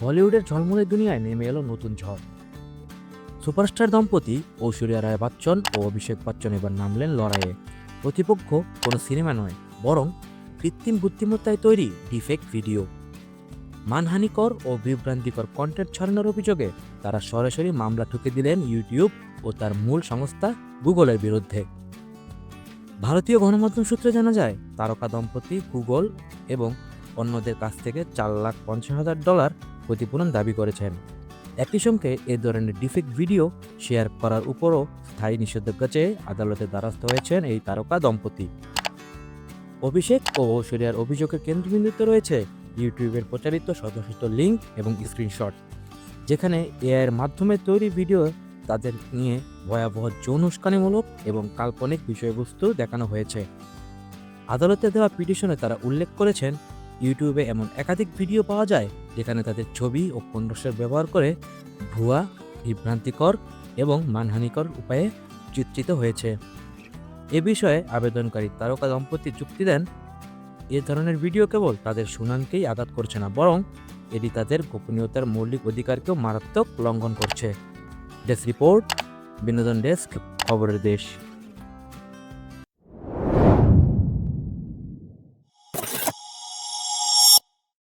বলিউডের ঝলমলে দুনিয়ায় নেমে এলো নতুন ঝড়। সুপারস্টার দম্পতি ঐশ্বরিয়া রায় বচ্চন ও অভিষেক বচ্চন এবার নামলেন লড়াইয়ে। প্রতিপক্ষ কোনো সিনেমা নয়, বরং কৃত্রিম বুদ্ধিমত্তায় তৈরি ডিফেক্ট ভিডিও। মানহানিকর ও বিভ্রান্তিকর কন্টেন্ট ছড়ানোর অভিযোগে তারা সরাসরি মামলা ঠুকে দিলেন ইউটিউব ও তার মূল সংস্থা গুগলের বিরুদ্ধে। ভারতীয় গণমাধ্যম সূত্রে জানা যায়, তারকা দম্পতি গুগল এবং অন্যদের কাছ থেকে $4,50,000 ক্ষতিপূরণ দাবি করেছেন। একই সঙ্গে এ ধরনের ডিফেক্ট ভিডিও শেয়ার করার উপরও স্থায়ী নিষেধাজ্ঞা চেয়ে আদালতের দ্বারস্থ হয়েছেন এই তারকা দম্পতি। অভিষেক ও ঐশ্বরিয়ার অভিযোগের কেন্দ্রবিন্দুতে রয়েছে ইউটিউবের প্রচারিত শত শত লিঙ্ক এবং স্ক্রিনশট, যেখানে এআইয়ের মাধ্যমে তৈরি ভিডিও তাদের নিয়ে ভয়াবহ যৌন উস্কানিমূলক এবং কাল্পনিক বিষয়বস্তু দেখানো হয়েছে। আদালতে দেওয়া পিটিশনে তারা উল্লেখ করেছেন, ইউটিউবে এমন একাধিক ভিডিও পাওয়া যায় যেখানে তাদের ছবি ও কণ্ঠস্বর ব্যবহার করে ভুয়া, বিভ্রান্তিকর এবং মানহানিকর উপায়ে চিত্রিত হয়েছে। এ বিষয়ে আবেদনকারী তারকা দম্পতি যুক্তি দেন, এ ধরনের ভিডিও কেবল তাদের সুনামকেই আঘাত করছে না, বরং এটি তাদের গোপনীয়তার মৌলিক অধিকারকেও মারাত্মক লঙ্ঘন করছে। ডেস্ক রিপোর্ট, বিনোদন ডেস্ক, খবরের দেশ।